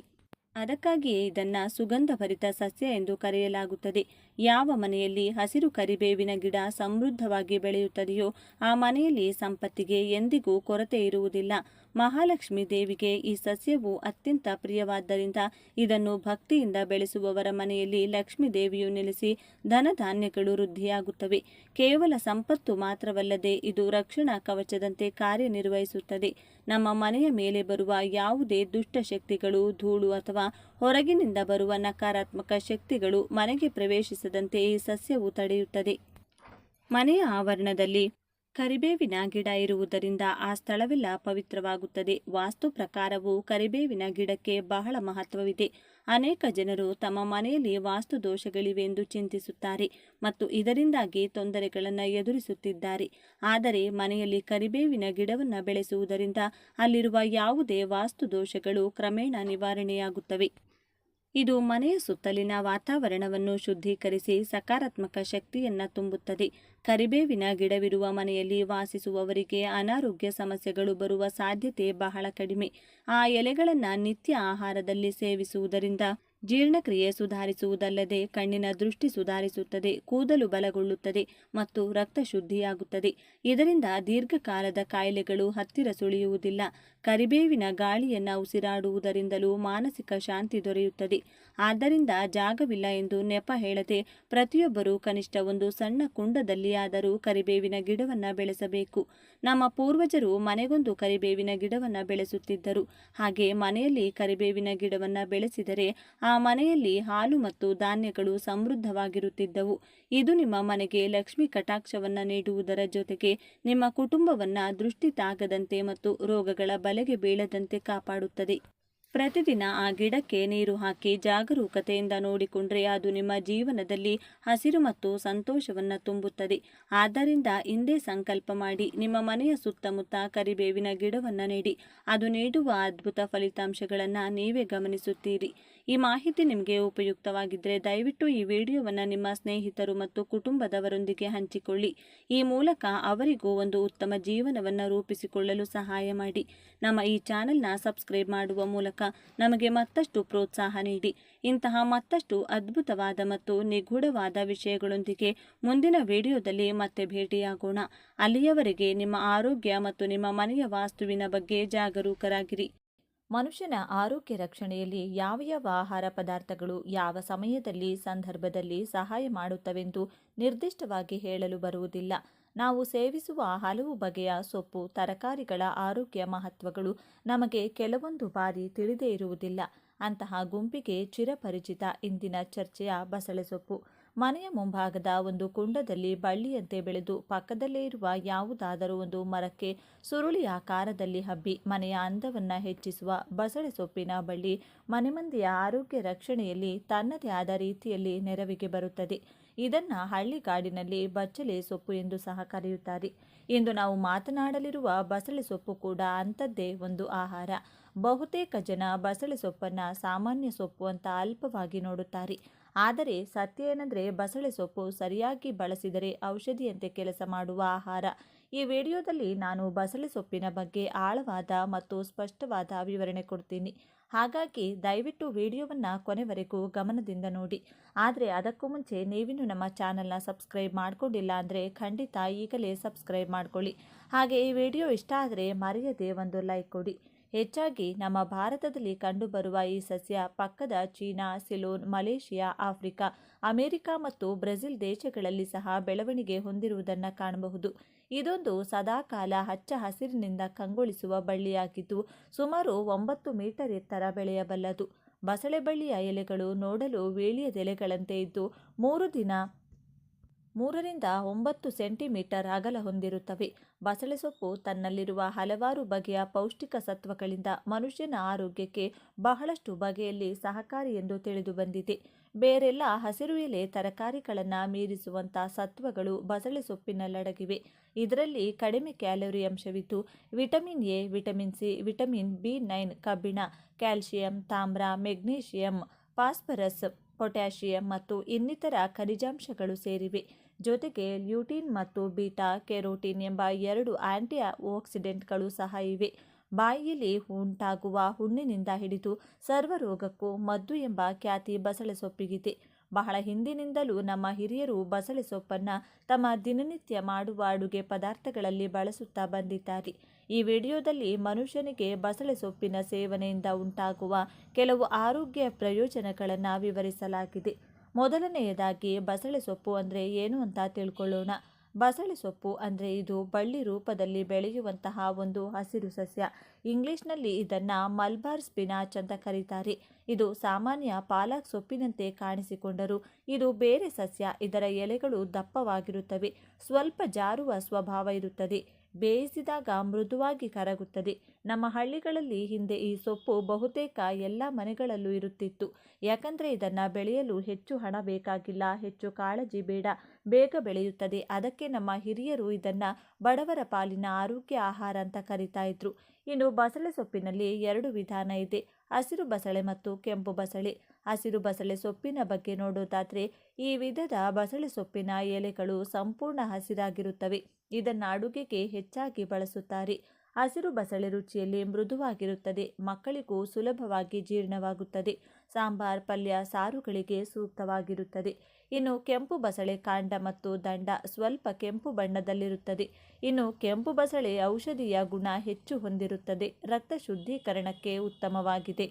ಅದಕ್ಕಾಗಿಯೇ ಇದನ್ನು ಸುಗಂಧಭರಿತ ಸಸ್ಯ ಎಂದು ಕರೆಯಲಾಗುತ್ತದೆ. ಯಾವ ಮನೆಯಲ್ಲಿ ಹಸಿರು ಕರಿಬೇವಿನ ಗಿಡ ಸಮೃದ್ಧವಾಗಿ ಬೆಳೆಯುತ್ತದೆಯೋ ಆ ಮನೆಯಲ್ಲಿ ಸಂಪತ್ತಿಗೆ ಎಂದಿಗೂ ಕೊರತೆ ಇರುವುದಿಲ್ಲ. ಮಹಾಲಕ್ಷ್ಮೀ ದೇವಿಗೆ ಈ ಸಸ್ಯವು ಅತ್ಯಂತ ಪ್ರಿಯವಾದ್ದರಿಂದ ಇದನ್ನು ಭಕ್ತಿಯಿಂದ ಬೆಳೆಸುವವರ ಮನೆಯಲ್ಲಿ ಲಕ್ಷ್ಮೀ ದೇವಿಯು ನೆಲೆಸಿ ಧನಧಾನ್ಯಗಳು ವೃದ್ಧಿಯಾಗುತ್ತವೆ. ಕೇವಲ ಸಂಪತ್ತು ಮಾತ್ರವಲ್ಲದೆ ಇದು ರಕ್ಷಣಾ ಕವಚದಂತೆ ಕಾರ್ಯನಿರ್ವಹಿಸುತ್ತದೆ. ನಮ್ಮ ಮನೆಯ ಮೇಲೆ ಬರುವ ಯಾವುದೇ ದುಷ್ಟ ಶಕ್ತಿಗಳು, ಧೂಳು ಅಥವಾ ಹೊರಗಿನಿಂದ ಬರುವ ನಕಾರಾತ್ಮಕ ಶಕ್ತಿಗಳು ಮನೆಗೆ ಪ್ರವೇಶಿಸದಂತೆ ಈ ಸಸ್ಯವು ತಡೆಯುತ್ತದೆ. ಮನೆಯ ಆವರಣದಲ್ಲಿ ಕರಿಬೇವಿನ ಗಿಡ ಇರುವುದರಿಂದ ಆ ಸ್ಥಳವೆಲ್ಲ ಪವಿತ್ರವಾಗುತ್ತದೆ. ವಾಸ್ತು ಪ್ರಕಾರವು ಕರಿಬೇವಿನ ಗಿಡಕ್ಕೆ ಬಹಳ ಮಹತ್ವವಿದೆ. ಅನೇಕ ಜನರು ತಮ್ಮ ಮನೆಯಲ್ಲಿ ವಾಸ್ತು ದೋಷಗಳಿವೆ ಎಂದು ಚಿಂತಿಸುತ್ತಾರೆ ಮತ್ತು ಇದರಿಂದಾಗಿ ತೊಂದರೆಗಳನ್ನು ಎದುರಿಸುತ್ತಿದ್ದಾರೆ. ಆದರೆ ಮನೆಯಲ್ಲಿ ಕರಿಬೇವಿನ ಗಿಡವನ್ನು ಬೆಳೆಸುವುದರಿಂದ ಅಲ್ಲಿರುವ ಯಾವುದೇ ವಾಸ್ತು ದೋಷಗಳು ಕ್ರಮೇಣ ನಿವಾರಣೆಯಾಗುತ್ತವೆ. ಇದು ಮನೆಯ ಸುತ್ತಲಿನ ವಾತಾವರಣವನ್ನು ಶುದ್ಧೀಕರಿಸಿ ಸಕಾರಾತ್ಮಕ ಶಕ್ತಿಯನ್ನು ತುಂಬುತ್ತದೆ. ಕರಿಬೇವಿನ ಗಿಡವಿರುವ ಮನೆಯಲ್ಲಿ ವಾಸಿಸುವವರಿಗೆ ಅನಾರೋಗ್ಯ ಸಮಸ್ಯೆಗಳು ಬರುವ ಸಾಧ್ಯತೆ ಬಹಳ ಕಡಿಮೆ. ಆ ಎಲೆಗಳನ್ನು ನಿತ್ಯ ಆಹಾರದಲ್ಲಿ ಸೇವಿಸುವುದರಿಂದ ಜೀರ್ಣಕ್ರಿಯೆ ಸುಧಾರಿಸುವುದಲ್ಲದೆ ಕಣ್ಣಿನ ದೃಷ್ಟಿ ಸುಧಾರಿಸುತ್ತದೆ, ಕೂದಲು ಬಲಗೊಳ್ಳುತ್ತದೆ ಮತ್ತು ರಕ್ತ ಶುದ್ಧಿಯಾಗುತ್ತದೆ. ಇದರಿಂದ ದೀರ್ಘಕಾಲದ ಕಾಯಿಲೆಗಳು ಹತ್ತಿರ ಸುಳಿಯುವುದಿಲ್ಲ. ಕರಿಬೇವಿನ ಗಾಳಿಯನ್ನು ಉಸಿರಾಡುವುದರಿಂದಲೂ ಮಾನಸಿಕ ಶಾಂತಿ ದೊರೆಯುತ್ತದೆ. ಆದ್ದರಿಂದ ಜಾಗವಿಲ್ಲ ಎಂದು ನೆಪ ಹೇಳದೆ ಪ್ರತಿಯೊಬ್ಬರೂ ಕನಿಷ್ಠ ಒಂದು ಸಣ್ಣ ಕುಂಡದಲ್ಲಿಯಾದರೂ ಕರಿಬೇವಿನ ಗಿಡವನ್ನು ಬೆಳೆಸಬೇಕು. ನಮ್ಮ ಪೂರ್ವಜರು ಮನೆಗೊಂದು ಕರಿಬೇವಿನ ಗಿಡವನ್ನು ಬೆಳೆಸುತ್ತಿದ್ದರು. ಹಾಗೆ ಮನೆಯಲ್ಲಿ ಕರಿಬೇವಿನ ಗಿಡವನ್ನು ಬೆಳೆಸಿದರೆ ಆ ಮನೆಯಲ್ಲಿ ಹಾಲು ಮತ್ತು ಧಾನ್ಯಗಳು ಸಮೃದ್ಧವಾಗಿರುತ್ತಿದ್ದವು. ಇದು ನಿಮ್ಮ ಮನೆಗೆ ಲಕ್ಷ್ಮಿ ಕಟಾಕ್ಷವನ್ನು ನೀಡುವುದರ ಜೊತೆಗೆ ನಿಮ್ಮ ಕುಟುಂಬವನ್ನು ದೃಷ್ಟಿ ತಾಗದಂತೆ ಮತ್ತು ರೋಗಗಳ ಬಲೆಗೆ ಬೀಳದಂತೆ ಕಾಪಾಡುತ್ತದೆ. ಪ್ರತಿದಿನ ಆ ಗಿಡಕ್ಕೆ ನೀರು ಹಾಕಿ ಜಾಗರೂಕತೆಯಿಂದ ನೋಡಿಕೊಂಡ್ರೆ ಅದು ನಿಮ್ಮ ಜೀವನದಲ್ಲಿ ಹಸಿರು ಮತ್ತು ಸಂತೋಷವನ್ನು ತುಂಬುತ್ತದೆ. ಆದ್ದರಿಂದ ಇಂದೇ ಸಂಕಲ್ಪ ಮಾಡಿ ನಿಮ್ಮ ಮನೆಯ ಸುತ್ತಮುತ್ತ ಕರಿಬೇವಿನ ಗಿಡವನ್ನು ನೆಡಿ. ಅದು ನೀಡುವ ಅದ್ಭುತ ಫಲಿತಾಂಶಗಳನ್ನು ನೀವೇ ಗಮನಿಸುತ್ತೀರಿ. ಈ ಮಾಹಿತಿ ನಿಮಗೆ ಉಪಯುಕ್ತವಾಗಿದ್ದರೆ ದಯವಿಟ್ಟು ಈ ವಿಡಿಯೋವನ್ನು ನಿಮ್ಮ ಸ್ನೇಹಿತರು ಮತ್ತು ಕುಟುಂಬದವರೊಂದಿಗೆ ಹಂಚಿಕೊಳ್ಳಿ. ಈ ಮೂಲಕ ಅವರಿಗೂ ಒಂದು ಉತ್ತಮ ಜೀವನವನ್ನು ರೂಪಿಸಿಕೊಳ್ಳಲು ಸಹಾಯ ಮಾಡಿ. ನಮ್ಮ ಈ ಚಾನೆಲ್ನ ಸಬ್ಸ್ಕ್ರೈಬ್ ಮಾಡುವ ಮೂಲಕ ನಮಗೆ ಮತ್ತಷ್ಟು ಪ್ರೋತ್ಸಾಹ ನೀಡಿ. ಇಂತಹ ಮತ್ತಷ್ಟು ಅದ್ಭುತವಾದ ಮತ್ತು ನಿಗೂಢವಾದ ವಿಷಯಗಳೊಂದಿಗೆ ಮುಂದಿನ ವಿಡಿಯೋದಲ್ಲಿ ಮತ್ತೆ ಭೇಟಿಯಾಗೋಣ. ಅಲ್ಲಿಯವರೆಗೆ ನಿಮ್ಮ ಆರೋಗ್ಯ ಮತ್ತು ನಿಮ್ಮ ಮನೆಯ ವಾಸ್ತುವಿನ ಬಗ್ಗೆ ಜಾಗರೂಕರಾಗಿರಿ. ಮನುಷ್ಯನ ಆರೋಗ್ಯ ರಕ್ಷಣೆಯಲ್ಲಿ ಯಾವ ಯಾವ ಆಹಾರ ಪದಾರ್ಥಗಳು ಯಾವ ಸಮಯದಲ್ಲಿ ಸಂದರ್ಭದಲ್ಲಿ ಸಹಾಯ ಮಾಡುತ್ತವೆಂದು ನಿರ್ದಿಷ್ಟವಾಗಿ ಹೇಳಲು ಬರುವುದಿಲ್ಲ. ನಾವು ಸೇವಿಸುವ ಹಲವು ಬಗೆಯ ಸೊಪ್ಪು ತರಕಾರಿಗಳ ಆರೋಗ್ಯ ಮಹತ್ವಗಳು ನಮಗೆ ಕೆಲವೊಂದು ಬಾರಿ ತಿಳಿದೇ ಇರುವುದಿಲ್ಲ. ಅಂತಹ ಗುಂಪಿಗೆ ಚಿರಪರಿಚಿತ ಇಂದಿನ ಚರ್ಚೆಯ ಬಸಳೆ ಸೊಪ್ಪು. ಮನೆಯ ಮುಂಭಾಗದ ಒಂದು ಕುಂಡದಲ್ಲಿ ಬಳ್ಳಿಯಂತೆ ಬೆಳೆದು ಪಕ್ಕದಲ್ಲೇ ಇರುವ ಯಾವುದಾದರೂ ಒಂದು ಮರಕ್ಕೆ ಸುರುಳಿ ಆಕಾರದಲ್ಲಿ ಹಬ್ಬಿ ಮನೆಯ ಅಂದವನ್ನು ಹೆಚ್ಚಿಸುವ ಬಸಳೆ ಸೊಪ್ಪಿನ ಬಳ್ಳಿ ಮನೆಮಂದಿಯ ಆರೋಗ್ಯ ರಕ್ಷಣೆಯಲ್ಲಿ ತನ್ನದೇ ಆದ ರೀತಿಯಲ್ಲಿ ನೆರವಿಗೆ ಬರುತ್ತದೆ. ಇದನ್ನು ಹಳ್ಳಿಗಾಡಿನಲ್ಲಿ ಬಚ್ಚಲೆ ಸೊಪ್ಪು ಎಂದು ಸಹ ಕರೆಯುತ್ತಾರೆ. ಇಂದು ನಾವು ಮಾತನಾಡಲಿರುವ ಬಸಳೆ ಸೊಪ್ಪು ಕೂಡ ಅಂಥದ್ದೇ ಒಂದು ಆಹಾರ. ಬಹುತೇಕ ಜನ ಬಸಳೆ ಸೊಪ್ಪನ್ನು ಸಾಮಾನ್ಯ ಸೊಪ್ಪು ಅಂತ ಅಲ್ಪವಾಗಿ ನೋಡುತ್ತಾರೆ. ಆದರೆ ಸತ್ಯ ಏನಂದರೆ ಬಸಳೆ ಸೊಪ್ಪು ಸರಿಯಾಗಿ ಬಳಸಿದರೆ ಔಷಧಿಯಂತೆ ಕೆಲಸ ಮಾಡುವ ಆಹಾರ. ಈ ವಿಡಿಯೋದಲ್ಲಿ ನಾನು ಬಸಳೆ ಸೊಪ್ಪಿನ ಬಗ್ಗೆ ಆಳವಾದ ಮತ್ತು ಸ್ಪಷ್ಟವಾದ ವಿವರಣೆ ಕೊಡ್ತೀನಿ. ಹಾಗಾಗಿ ದಯವಿಟ್ಟು ವಿಡಿಯೋವನ್ನು ಕೊನೆವರೆಗೂ ಗಮನದಿಂದ ನೋಡಿ. ಆದರೆ ಅದಕ್ಕೂ ಮುಂಚೆ ನೀವಿನ್ನೂ ನಮ್ಮ ಚಾನಲ್ನ ಸಬ್ಸ್ಕ್ರೈಬ್ ಮಾಡ್ಕೊಂಡಿಲ್ಲ ಅಂದರೆ ಖಂಡಿತ ಈಗಲೇ ಸಬ್ಸ್ಕ್ರೈಬ್ ಮಾಡ್ಕೊಳ್ಳಿ. ಹಾಗೆ ಈ ವಿಡಿಯೋ ಇಷ್ಟ ಆದರೆ ಮರೆಯದೆ ಒಂದು ಲೈಕ್ ಕೊಡಿ. ಹೆಚ್ಚಾಗಿ ನಮ್ಮ ಭಾರತದಲ್ಲಿ ಕಂಡುಬರುವ ಈ ಸಸ್ಯ ಪಕ್ಕದ China, Ceylon, Malaysia, Africa, America ಮತ್ತು ಬ್ರೆಜಿಲ್ ದೇಶಗಳಲ್ಲಿ ಸಹ ಬೆಳವಣಿಗೆ ಹೊಂದಿರುವುದನ್ನು ಕಾಣಬಹುದು. ಇದೊಂದು ಸದಾಕಾಲ ಹಚ್ಚ ಹಸಿರಿನಿಂದ ಕಂಗೊಳಿಸುವ ಬಳ್ಳಿಯಾಗಿದ್ದು ಸುಮಾರು 9 ಮೀಟರ್ ಎತ್ತರ ಬೆಳೆಯಬಲ್ಲದು. ಬಸಳೆ ಬಳ್ಳಿಯ ಎಲೆಗಳು ನೋಡಲು ವೀಳ್ಯದೆಲೆಗಳಂತೆ ಇದ್ದು 3 ರಿಂದ 9 ಸೆಂಟಿಮೀಟರ್ ಅಗಲ ಹೊಂದಿರುತ್ತವೆ. ಬಸಳೆ ಸೊಪ್ಪು ತನ್ನಲ್ಲಿರುವ ಹಲವಾರು ಬಗೆಯ ಪೌಷ್ಟಿಕ ಸತ್ವಗಳಿಂದ ಮನುಷ್ಯನ ಆರೋಗ್ಯಕ್ಕೆ ಬಹಳಷ್ಟು ಬಗೆಯಲ್ಲಿ ಸಹಕಾರಿ ಎಂದು ತಿಳಿದು ಬಂದಿದೆ. ಬೇರೆಲ್ಲ ಹಸಿರು ಎಲೆ ತರಕಾರಿಗಳನ್ನು ಮೀರಿಸುವಂಥ ಸತ್ವಗಳು ಬಸಳೆ ಸೊಪ್ಪಿನಲ್ಲಡಗಿವೆ. ಇದರಲ್ಲಿ ಕಡಿಮೆ ಕ್ಯಾಲೋರಿ ಅಂಶವಿದ್ದು vitamin A, vitamin C, vitamin B nine, ಕಬ್ಬಿಣ, ಕ್ಯಾಲ್ಸಿಯಂ, ತಾಮ್ರ, ಮೆಗ್ನೀಷಿಯಂ, ಫಾಸ್ಫರಸ್, ಪೊಟ್ಯಾಷಿಯಂ ಮತ್ತು ಇನ್ನಿತರ ಖನಿಜಾಂಶಗಳು ಸೇರಿವೆ. ಜೊತೆಗೆ ಲ್ಯೂಟಿನ್ ಮತ್ತು ಬೀಟಾ ಕೆರೋಟಿನ್ ಎಂಬ 2 ಆಂಟಿ ಆಕ್ಸಿಡೆಂಟ್ಗಳು ಸಹ ಇವೆ. ಬಾಯಿಯಲ್ಲಿ ಉಂಟಾಗುವ ಹುಣ್ಣಿನಿಂದ ಹಿಡಿದು ಸರ್ವರೋಗಕ್ಕೂ ಮದ್ದು ಎಂಬ ಖ್ಯಾತಿ ಬಸಳೆ ಸೊಪ್ಪಿಗಿದೆ. ಬಹಳ ಹಿಂದಿನಿಂದಲೂ ನಮ್ಮ ಹಿರಿಯರು ಬಸಳೆ ಸೊಪ್ಪನ್ನು ತಮ್ಮ ದಿನನಿತ್ಯ ಮಾಡುವ ಅಡುಗೆ ಪದಾರ್ಥಗಳಲ್ಲಿ ಬಳಸುತ್ತಾ ಬಂದಿದ್ದಾರೆ. ಈ ವಿಡಿಯೋದಲ್ಲಿ ಮನುಷ್ಯನಿಗೆ ಬಸಳೆ ಸೊಪ್ಪಿನ ಸೇವನೆಯಿಂದ ಉಂಟಾಗುವ ಕೆಲವು ಆರೋಗ್ಯ ಪ್ರಯೋಜನಗಳನ್ನು ವಿವರಿಸಲಾಗಿದೆ. ಮೊದಲನೆಯದಾಗಿ ಬಸಳೆ ಸೊಪ್ಪು ಅಂದರೆ ಏನು ಅಂತ ತಿಳ್ಕೊಳ್ಳೋಣ. ಬಸಳೆ ಸೊಪ್ಪು ಅಂದರೆ ಇದು ಬಳ್ಳಿ ರೂಪದಲ್ಲಿ ಬೆಳೆಯುವಂತಹ ಒಂದು ಹಸಿರು ಸಸ್ಯ. ಇಂಗ್ಲಿಷ್ನಲ್ಲಿ ಇದನ್ನು ಮಲ್ಬಾರ್ ಸ್ಪಿನಾಚ್ ಅಂತ ಕರೀತಾರೆ. ಇದು ಸಾಮಾನ್ಯ ಪಾಲಕ್ ಸೊಪ್ಪಿನಂತೆ ಕಾಣಿಸಿಕೊಂಡರೂ ಇದು ಬೇರೆ ಸಸ್ಯ. ಇದರ ಎಲೆಗಳು ದಪ್ಪವಾಗಿರುತ್ತವೆ, ಸ್ವಲ್ಪ ಜಾರುವ ಸ್ವಭಾವ ಇರುತ್ತದೆ, ಬೇಯಿಸಿದಾಗ ಮೃದುವಾಗಿ ಕರಗುತ್ತದೆ. ನಮ್ಮ ಹಳ್ಳಿಗಳಲ್ಲಿ ಹಿಂದೆ ಈ ಸೊಪ್ಪು ಬಹುತೇಕ ಎಲ್ಲ ಮನೆಗಳಲ್ಲೂ ಇರುತ್ತಿತ್ತು. ಯಾಕಂದರೆ ಇದನ್ನು ಬೆಳೆಯಲು ಹೆಚ್ಚು ಹಣ ಬೇಕಾಗಿಲ್ಲ, ಹೆಚ್ಚು ಕಾಳಜಿ ಬೇಡ, ಬೇಗ ಬೆಳೆಯುತ್ತದೆ. ಅದಕ್ಕೆ ನಮ್ಮ ಹಿರಿಯರು ಇದನ್ನು ಬಡವರ ಪಾಲಿನ ಆರೋಗ್ಯ ಆಹಾರ ಅಂತ ಕರೀತಾ ಇದ್ರು. ಇನ್ನು ಬಸಳೆ ಸೊಪ್ಪಿನಲ್ಲಿ 2 ವಿಧಾನ ಇದೆ, ಹಸಿರು ಬಸಳೆ ಮತ್ತು ಕೆಂಪು ಬಸಳೆ. ಹಸಿರು ಬಸಳೆ ಸೊಪ್ಪಿನ ಬಗ್ಗೆ ನೋಡೋದಾದರೆ ಈ ವಿಧದ ಬಸಳೆ ಸೊಪ್ಪಿನ ಎಲೆಗಳು ಸಂಪೂರ್ಣ ಹಸಿರಾಗಿರುತ್ತವೆ. ಇದನ್ನು ಅಡುಗೆಗೆ ಹೆಚ್ಚಾಗಿ ಬಳಸುತ್ತಾರೆ. ಹಸಿರು ಬಸಳೆ ರುಚಿಯಲ್ಲಿ ಮೃದುವಾಗಿರುತ್ತದೆ, ಮಕ್ಕಳಿಗೂ ಸುಲಭವಾಗಿ ಜೀರ್ಣವಾಗುತ್ತದೆ, ಸಾಂಬಾರ್, ಪಲ್ಯ, ಸಾರುಗಳಿಗೆ ಸೂಕ್ತವಾಗಿರುತ್ತದೆ. ಇನ್ನು ಕೆಂಪು ಬಸಳೆ ಕಾಂಡ ಮತ್ತು ದಂಡ ಸ್ವಲ್ಪ ಕೆಂಪು ಬಣ್ಣದಲ್ಲಿರುತ್ತದೆ. ಇನ್ನು ಕೆಂಪು ಬಸಳೆ ಔಷಧೀಯ ಗುಣ ಹೆಚ್ಚು ಹೊಂದಿರುತ್ತದೆ, ರಕ್ತ ಶುದ್ಧೀಕರಣಕ್ಕೆ ಉತ್ತಮವಾಗಿದೆ.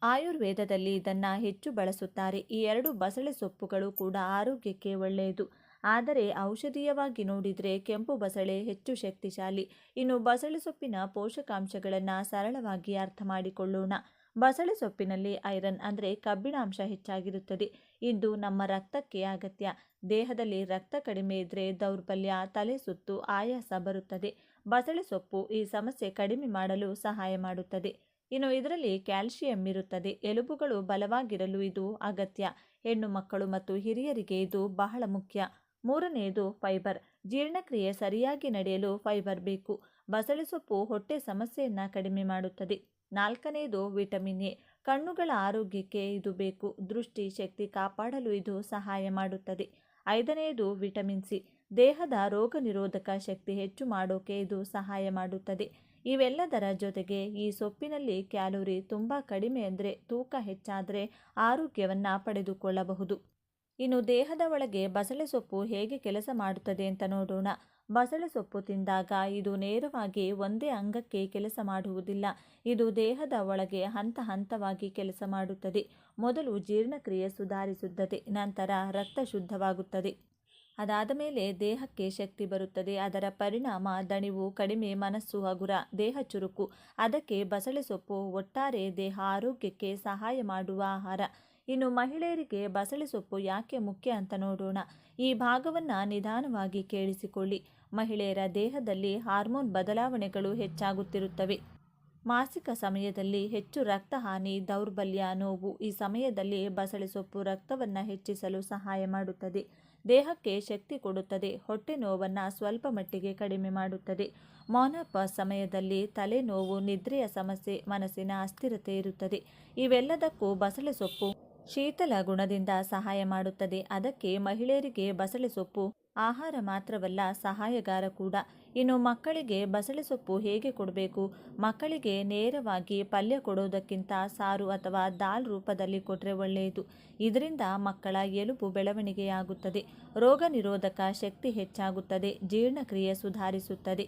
ಆಯುರ್ವೇದದಲ್ಲಿ ಇದನ್ನು ಹೆಚ್ಚು ಬಳಸುತ್ತಾರೆ. ಈ 2 ಬಸಳೆ ಸೊಪ್ಪುಗಳು ಕೂಡ ಆರೋಗ್ಯಕ್ಕೆ ಒಳ್ಳೆಯದು. ಆದರೆ ಔಷಧೀಯವಾಗಿ ನೋಡಿದರೆ ಕೆಂಪು ಬಸಳೆ ಹೆಚ್ಚು ಶಕ್ತಿಶಾಲಿ. ಇನ್ನು ಬಸಳೆ ಸೊಪ್ಪಿನ ಪೋಷಕಾಂಶಗಳನ್ನು ಸರಳವಾಗಿ ಅರ್ಥ ಮಾಡಿಕೊಳ್ಳೋಣ. ಬಸಳೆ ಸೊಪ್ಪಿನಲ್ಲಿ ಐರನ್ ಅಂದರೆ ಕಬ್ಬಿಣಾಂಶ ಹೆಚ್ಚಾಗಿರುತ್ತದೆ. ಇದು ನಮ್ಮ ರಕ್ತಕ್ಕೆ ಅಗತ್ಯ. ದೇಹದಲ್ಲಿ ರಕ್ತ ಕಡಿಮೆ ಇದ್ದರೆ ದೌರ್ಬಲ್ಯ, ತಲೆ ಸುತ್ತು, ಆಯಾಸ ಬರುತ್ತದೆ. ಬಸಳೆ ಸೊಪ್ಪು ಈ ಸಮಸ್ಯೆ ಕಡಿಮೆ ಮಾಡಲು ಸಹಾಯ ಮಾಡುತ್ತದೆ. ಇನ್ನು ಇದರಲ್ಲಿ ಕ್ಯಾಲ್ಸಿಯಂ ಇರುತ್ತದೆ. ಎಲುಬುಗಳು ಬಲವಾಗಿರಲು ಇದು ಅಗತ್ಯ. ಹೆಣ್ಣು ಮಕ್ಕಳು ಮತ್ತು ಹಿರಿಯರಿಗೆ ಇದು ಬಹಳ ಮುಖ್ಯ. ಮೂರನೆಯದು ಫೈಬರ್. ಜೀರ್ಣಕ್ರಿಯೆ ಸರಿಯಾಗಿ ನಡೆಯಲು ಫೈಬರ್ ಬೇಕು. ಬಸಳೆ ಸೊಪ್ಪು ಹೊಟ್ಟೆ ಸಮಸ್ಯೆಯನ್ನು ಕಡಿಮೆ ಮಾಡುತ್ತದೆ. ನಾಲ್ಕನೆಯದು ವಿಟಮಿನ್ ಎ. ಕಣ್ಣುಗಳ ಆರೋಗ್ಯಕ್ಕೆ ಇದು ಬೇಕು. ದೃಷ್ಟಿ ಶಕ್ತಿ ಕಾಪಾಡಲು ಇದು ಸಹಾಯ ಮಾಡುತ್ತದೆ. ಐದನೆಯದು ವಿಟಮಿನ್ ಸಿ. ದೇಹದ ರೋಗ ನಿರೋಧಕ ಶಕ್ತಿ ಹೆಚ್ಚು ಮಾಡೋಕೆ ಇದು ಸಹಾಯ ಮಾಡುತ್ತದೆ. ಇವೆಲ್ಲದರ ಜೊತೆಗೆ ಈ ಸೊಪ್ಪಿನಲ್ಲಿ ಕ್ಯಾಲೋರಿ ತುಂಬ ಕಡಿಮೆ ಅಂದರೆ ತೂಕ ಹೆಚ್ಚಾದರೆ ಆರೋಗ್ಯವನ್ನು ಪಡೆದುಕೊಳ್ಳಬಹುದು. ಇನ್ನು ದೇಹದ ಒಳಗೆ ಬಸಳೆ ಸೊಪ್ಪು ಹೇಗೆ ಕೆಲಸ ಮಾಡುತ್ತದೆ ಅಂತ ನೋಡೋಣ. ಬಸಳೆ ಸೊಪ್ಪು ತಿಂದಾಗ ಇದು ನೇರವಾಗಿ ಒಂದೇ ಅಂಗಕ್ಕೆ ಕೆಲಸ ಮಾಡುವುದಿಲ್ಲ. ಇದು ದೇಹದ ಒಳಗೆ ಹಂತ ಹಂತವಾಗಿ ಕೆಲಸ ಮಾಡುತ್ತದೆ. ಮೊದಲು ಜೀರ್ಣಕ್ರಿಯೆ ಸುಧಾರಿಸುತ್ತದೆ, ನಂತರ ರಕ್ತ ಶುದ್ಧವಾಗುತ್ತದೆ, ಅದಾದ ಮೇಲೆ ದೇಹಕ್ಕೆ ಶಕ್ತಿ ಬರುತ್ತದೆ. ಅದರ ಪರಿಣಾಮ ದಣಿವು ಕಡಿಮೆ, ಮನಸ್ಸು ಹಗುರ, ದೇಹ ಚುರುಕು. ಅದಕ್ಕೆ ಬಸಳೆ ಸೊಪ್ಪು ಒಟ್ಟಾರೆ ದೇಹ ಆರೋಗ್ಯಕ್ಕೆ ಸಹಾಯ ಮಾಡುವ ಆಹಾರ. ಇನ್ನು ಮಹಿಳೆಯರಿಗೆ ಬಸಳೆ ಸೊಪ್ಪು ಯಾಕೆ ಮುಖ್ಯ ಅಂತ ನೋಡೋಣ. ಈ ಭಾಗವನ್ನು ನಿಧಾನವಾಗಿ ಕೇಳಿಸಿಕೊಳ್ಳಿ. ಮಹಿಳೆಯರ ದೇಹದಲ್ಲಿ ಹಾರ್ಮೋನ್ ಬದಲಾವಣೆಗಳು ಹೆಚ್ಚಾಗುತ್ತಿರುತ್ತವೆ. ಮಾಸಿಕ ಸಮಯದಲ್ಲಿ ಹೆಚ್ಚು ರಕ್ತಹಾನಿ, ದೌರ್ಬಲ್ಯ, ನೋವು. ಈ ಸಮಯದಲ್ಲಿ ಬಸಳೆ ಸೊಪ್ಪು ರಕ್ತವನ್ನು ಹೆಚ್ಚಿಸಲು ಸಹಾಯ ಮಾಡುತ್ತದೆ, ದೇಹಕ್ಕೆ ಶಕ್ತಿ ಕೊಡುತ್ತದೆ, ಹೊಟ್ಟೆ ನೋವನ್ನು ಸ್ವಲ್ಪ ಮಟ್ಟಿಗೆ ಕಡಿಮೆ ಮಾಡುತ್ತದೆ. ಮೊನಪಾಸ್ ಸಮಯದಲ್ಲಿ ತಲೆನೋವು, ನಿದ್ರೆಯ ಸಮಸ್ಯೆ, ಮನಸ್ಸಿನ ಅಸ್ಥಿರತೆ ಇರುತ್ತದೆ. ಇವೆಲ್ಲದಕ್ಕೂ ಬಸಳೆ ಸೊಪ್ಪು ಶೀತಲ ಗುಣದಿಂದ ಸಹಾಯ ಮಾಡುತ್ತದೆ. ಅದಕ್ಕೆ ಮಹಿಳೆಯರಿಗೆ ಬಸಳೆ ಸೊಪ್ಪು ಆಹಾರ ಮಾತ್ರವಲ್ಲ, ಸಹಾಯಗಾರ ಕೂಡ. ಇನ್ನು ಮಕ್ಕಳಿಗೆ ಬಸಳೆ ಸೊಪ್ಪು ಹೇಗೆ ಕೊಡಬೇಕು? ಮಕ್ಕಳಿಗೆ ನೇರವಾಗಿ ಪಲ್ಯ ಕೊಡೋದಕ್ಕಿಂತ ಸಾರು ಅಥವಾ ದಾಲ್ ರೂಪದಲ್ಲಿ ಕೊಟ್ಟರೆ ಒಳ್ಳೆಯದು. ಇದರಿಂದ ಮಕ್ಕಳ ಎಲುಬು ಬೆಳವಣಿಗೆಯಾಗುತ್ತದೆ, ರೋಗ ನಿರೋಧಕ ಶಕ್ತಿ ಹೆಚ್ಚಾಗುತ್ತದೆ, ಜೀರ್ಣಕ್ರಿಯೆ ಸುಧಾರಿಸುತ್ತದೆ.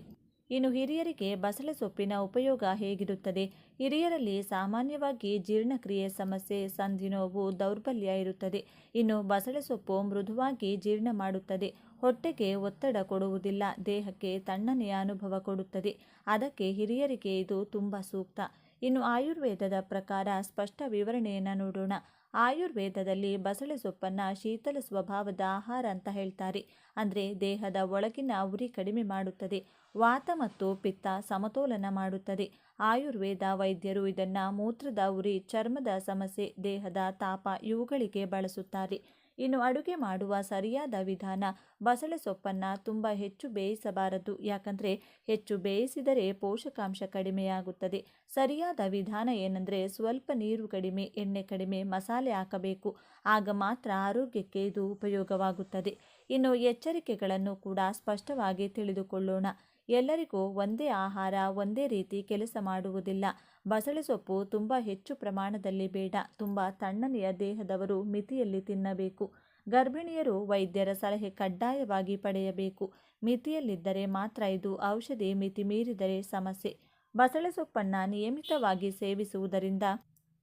ಇನ್ನು ಹಿರಿಯರಿಗೆ ಬಸಳೆ ಸೊಪ್ಪಿನ ಉಪಯೋಗ ಹೇಗಿರುತ್ತದೆ? ಹಿರಿಯರಲ್ಲಿ ಸಾಮಾನ್ಯವಾಗಿ ಜೀರ್ಣಕ್ರಿಯೆ ಸಮಸ್ಯೆ, ಸಂಧಿ ನೋವು, ದೌರ್ಬಲ್ಯ ಇರುತ್ತದೆ. ಇನ್ನು ಬಸಳೆ ಸೊಪ್ಪು ಮೃದುವಾಗಿ ಜೀರ್ಣ ಮಾಡುತ್ತದೆ, ಹೊಟ್ಟೆಗೆ ಒತ್ತಡ ಕೊಡುವುದಿಲ್ಲ, ದೇಹಕ್ಕೆ ತಣ್ಣನೆಯ ಅನುಭವ ಕೊಡುತ್ತದೆ. ಅದಕ್ಕೆ ಹಿರಿಯರಿಗೆ ಇದು ತುಂಬ ಸೂಕ್ತ. ಇನ್ನು ಆಯುರ್ವೇದದ ಪ್ರಕಾರ ಸ್ಪಷ್ಟ ವಿವರಣೆಯನ್ನು ನೋಡೋಣ. ಆಯುರ್ವೇದದಲ್ಲಿ ಬಸಳೆ ಸೊಪ್ಪನ್ನು ಶೀತಲ ಸ್ವಭಾವದ ಆಹಾರ ಅಂತ ಹೇಳ್ತಾರೆ. ಅಂದರೆ ದೇಹದ ಒಳಗಿನ ಉರಿ ಕಡಿಮೆ ಮಾಡುತ್ತದೆ, ವಾತ ಮತ್ತು ಪಿತ್ತ ಸಮತೋಲನ ಮಾಡುತ್ತದೆ. ಆಯುರ್ವೇದ ವೈದ್ಯರು ಇದನ್ನು ಮೂತ್ರದ ಉರಿ, ಚರ್ಮದ ಸಮಸ್ಯೆ, ದೇಹದ ತಾಪ ಇವುಗಳಿಗೆ ಬಳಸುತ್ತಾರೆ. ಇನ್ನು ಅಡುಗೆ ಮಾಡುವ ಸರಿಯಾದ ವಿಧಾನ. ಬಸಳೆ ಸೊಪ್ಪನ್ನು ತುಂಬ ಹೆಚ್ಚು ಬೇಯಿಸಬಾರದು. ಯಾಕಂದರೆ ಹೆಚ್ಚು ಬೇಯಿಸಿದರೆ ಪೋಷಕಾಂಶ ಕಡಿಮೆಯಾಗುತ್ತದೆ. ಸರಿಯಾದ ವಿಧಾನ ಏನಂದರೆ ಸ್ವಲ್ಪ ನೀರು ಕಡಿಮೆ, ಎಣ್ಣೆ ಕಡಿಮೆ, ಮಸಾಲೆ ಹಾಕಬೇಕು. ಆಗ ಮಾತ್ರ ಆರೋಗ್ಯಕ್ಕೆ ಇದು ಉಪಯೋಗವಾಗುತ್ತದೆ. ಇನ್ನು ಎಚ್ಚರಿಕೆಗಳನ್ನು ಕೂಡ ಸ್ಪಷ್ಟವಾಗಿ ತಿಳಿದುಕೊಳ್ಳೋಣ. ಎಲ್ಲರಿಗೂ ಒಂದೇ ಆಹಾರ ಒಂದೇ ರೀತಿ ಕೆಲಸ ಮಾಡುವುದಿಲ್ಲ. ಬಸಳೆ ಸೊಪ್ಪು ತುಂಬ ಹೆಚ್ಚು ಪ್ರಮಾಣದಲ್ಲಿ ಬೇಡ. ತುಂಬ ತಣ್ಣನೆಯ ದೇಹದವರು ಮಿತಿಯಲ್ಲಿ ತಿನ್ನಬೇಕು. ಗರ್ಭಿಣಿಯರು ವೈದ್ಯರ ಸಲಹೆ ಕಡ್ಡಾಯವಾಗಿ ಪಡೆಯಬೇಕು. ಮಿತಿಯಲ್ಲಿದ್ದರೆ ಮಾತ್ರ ಇದು ಔಷಧಿ, ಮಿತಿ ಮೀರಿದರೆ ಸಮಸ್ಯೆ. ಬಸಳೆ ಸೊಪ್ಪನ್ನು ನಿಯಮಿತವಾಗಿ ಸೇವಿಸುವುದರಿಂದ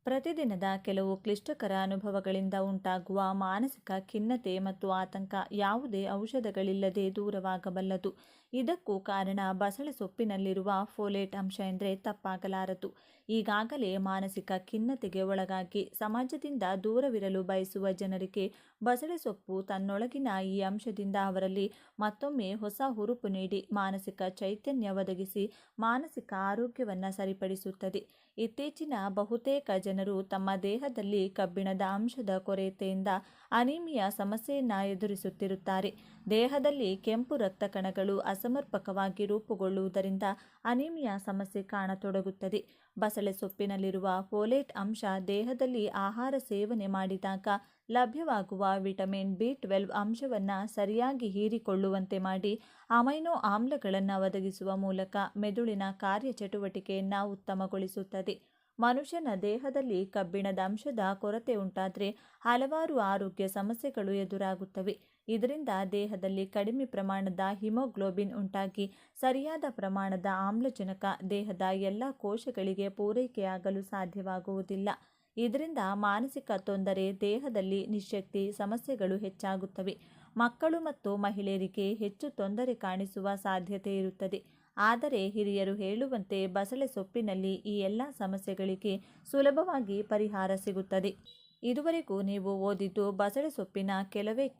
ಪ್ರತಿದಿನದ ಕೆಲವು ಕ್ಲಿಷ್ಟಕರ ಅನುಭವಗಳಿಂದ ಉಂಟಾಗುವ ಮಾನಸಿಕ ಖಿನ್ನತೆ ಮತ್ತು ಆತಂಕ ಯಾವುದೇ ಔಷಧಗಳಿಲ್ಲದೆ ದೂರವಾಗಬಲ್ಲದು. ಇದಕ್ಕೂ ಕಾರಣ ಬಸಳೆ ಸೊಪ್ಪಿನಲ್ಲಿರುವ ಫೋಲೇಟ್ ಅಂಶ ಎಂದರೆ ತಪ್ಪಾಗಲಾರದು. ಈಗಾಗಲೇ ಮಾನಸಿಕ ಖಿನ್ನತೆಗೆ ಒಳಗಾಗಿ ಸಮಾಜದಿಂದ ದೂರವಿರಲು ಬಯಸುವ ಜನರಿಗೆ ಬಸಳೆ ಸೊಪ್ಪು ತನ್ನೊಳಗಿನ ಈ ಅಂಶದಿಂದ ಅವರಲ್ಲಿ ಮತ್ತೊಮ್ಮೆ ಹೊಸ ಹುರುಪು ನೀಡಿ ಮಾನಸಿಕ ಚೈತನ್ಯ ಒದಗಿಸಿ ಮಾನಸಿಕ ಆರೋಗ್ಯವನ್ನು ಸರಿಪಡಿಸುತ್ತದೆ. ಇತ್ತೀಚಿನ ಬಹುತೇಕ ಜನರು ತಮ್ಮ ದೇಹದಲ್ಲಿ ಕಬ್ಬಿಣದ ಅಂಶದ ಕೊರತೆಯಿಂದ ಅನೀಮಿಯಾ ಸಮಸ್ಯೆಯನ್ನು ಎದುರಿಸುತ್ತಿರುತ್ತಾರೆ. ದೇಹದಲ್ಲಿ ಕೆಂಪು ರಕ್ತ ಕಣಗಳು ಅಸಮರ್ಪಕವಾಗಿ ರೂಪುಗೊಳ್ಳುವುದರಿಂದ ಅನೀಮಿಯಾ ಸಮಸ್ಯೆ ಕಾಣತೊಡಗುತ್ತದೆ. ಬಸಳೆ ಸೊಪ್ಪಿನಲ್ಲಿರುವ ಫೋಲೇಟ್ ಅಂಶ ದೇಹದಲ್ಲಿ ಆಹಾರ ಸೇವನೆ ಮಾಡಿದಾಗ ಲಭ್ಯವಾಗುವ ವಿಟಮಿನ್ B12 ಅಂಶವನ್ನು ಸರಿಯಾಗಿ ಹೀರಿಕೊಳ್ಳುವಂತೆ ಮಾಡಿ ಅಮೈನೋ ಆಮ್ಲಗಳನ್ನು ಒದಗಿಸುವ ಮೂಲಕ ಮೆದುಳಿನ ಕಾರ್ಯಚಟುವಟಿಕೆಯನ್ನು ಉತ್ತಮಗೊಳಿಸುತ್ತದೆ. ಮನುಷ್ಯನ ದೇಹದಲ್ಲಿ ಕಬ್ಬಿಣದ ಅಂಶದ ಕೊರತೆ ಉಂಟಾದರೆ ಹಲವಾರು ಆರೋಗ್ಯ ಸಮಸ್ಯೆಗಳು ಎದುರಾಗುತ್ತವೆ. ಇದರಿಂದ ದೇಹದಲ್ಲಿ ಕಡಿಮೆ ಪ್ರಮಾಣದ ಹಿಮೋಗ್ಲೋಬಿನ್ ಉಂಟಾಗಿ ಸರಿಯಾದ ಪ್ರಮಾಣದ ಆಮ್ಲಜನಕ ದೇಹದ ಎಲ್ಲ ಕೋಶಗಳಿಗೆ ಪೂರೈಕೆಯಾಗಲು ಸಾಧ್ಯವಾಗುವುದಿಲ್ಲ. ಇದರಿಂದ ಮಾನಸಿಕ ತೊಂದರೆ, ದೇಹದಲ್ಲಿ ನಿಶ್ಶಕ್ತಿ ಸಮಸ್ಯೆಗಳು ಹೆಚ್ಚಾಗುತ್ತವೆ. ಮಕ್ಕಳು ಮತ್ತು ಮಹಿಳೆಯರಿಗೆ ಹೆಚ್ಚು ತೊಂದರೆ ಕಾಣಿಸುವ ಸಾಧ್ಯತೆ ಇರುತ್ತದೆ. ಆದರೆ ಹಿರಿಯರು ಹೇಳುವಂತೆ ಬಸಳೆ ಸೊಪ್ಪಿನಲ್ಲಿ ಈ ಎಲ್ಲ ಸಮಸ್ಯೆಗಳಿಗೆ ಸುಲಭವಾಗಿ ಪರಿಹಾರ ಸಿಗುತ್ತದೆ. ಇದುವರೆಗೂ ನೀವು ಓದಿದ್ದು ಬಸಳೆ ಸೊಪ್ಪಿನ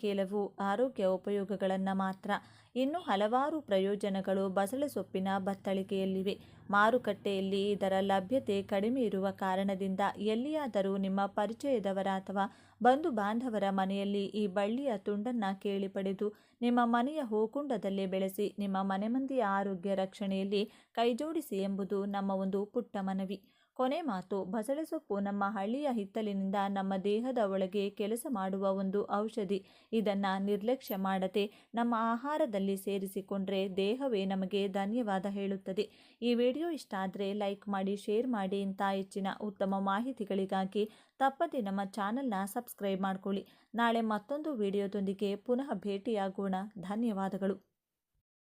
ಕೆಲವು ಆರೋಗ್ಯ ಉಪಯೋಗಗಳನ್ನು ಮಾತ್ರ. ಇನ್ನೂ ಹಲವಾರು ಪ್ರಯೋಜನಗಳು ಬಸಳೆ ಸೊಪ್ಪಿನ ಬತ್ತಳಿಕೆಯಲ್ಲಿವೆ. ಮಾರುಕಟ್ಟೆಯಲ್ಲಿ ಇದರ ಲಭ್ಯತೆ ಕಡಿಮೆ ಇರುವ ಕಾರಣದಿಂದ ಎಲ್ಲಿಯಾದರೂ ನಿಮ್ಮ ಪರಿಚಯದವರ ಅಥವಾ ಬಂಧು ಬಾಂಧವರ ಮನೆಯಲ್ಲಿ ಈ ಬಳ್ಳಿಯ ತುಂಡನ್ನು ಕೇಳಿ ಪಡೆದು ನಿಮ್ಮ ಮನೆಯ ಹೂಕುಂಡದಲ್ಲೇ ಬೆಳೆಸಿ ನಿಮ್ಮ ಮನೆ ಮಂದಿಯ ಆರೋಗ್ಯ ರಕ್ಷಣೆಯಲ್ಲಿ ಕೈಜೋಡಿಸಿ ಎಂಬುದು ನಮ್ಮ ಒಂದು ಪುಟ್ಟ ಮನವಿ. ಕೊನೆ ಮಾತು: ಬಸಳೆ ಸೊಪ್ಪು ನಮ್ಮ ಹಳ್ಳಿಯ ಹಿತ್ತಲಿನಿಂದ ನಮ್ಮ ದೇಹದ ಒಳಗೆ ಕೆಲಸ ಮಾಡುವ ಒಂದು ಔಷಧಿ. ಇದನ್ನು ನಿರ್ಲಕ್ಷ್ಯ ಮಾಡದೆ ನಮ್ಮ ಆಹಾರದಲ್ಲಿ ಸೇರಿಸಿಕೊಂಡ್ರೆ ದೇಹವೇ ನಮಗೆ ಧನ್ಯವಾದ ಹೇಳುತ್ತದೆ. ಈ ವಿಡಿಯೋ ಇಷ್ಟ ಆದರೆ ಲೈಕ್ ಮಾಡಿ, ಶೇರ್ ಮಾಡಿ. ಇಂಥ ಹೆಚ್ಚಿನ ಉತ್ತಮ ಮಾಹಿತಿಗಳಿಗಾಗಿ ತಪ್ಪದೆ ನಮ್ಮ ಚಾನಲ್ನ ಸಬ್ಸ್ಕ್ರೈಬ್ ಮಾಡ್ಕೊಳ್ಳಿ. ನಾಳೆ ಮತ್ತೊಂದು ವಿಡಿಯೋದೊಂದಿಗೆ ಪುನಃ ಭೇಟಿಯಾಗೋಣ. ಧನ್ಯವಾದಗಳು.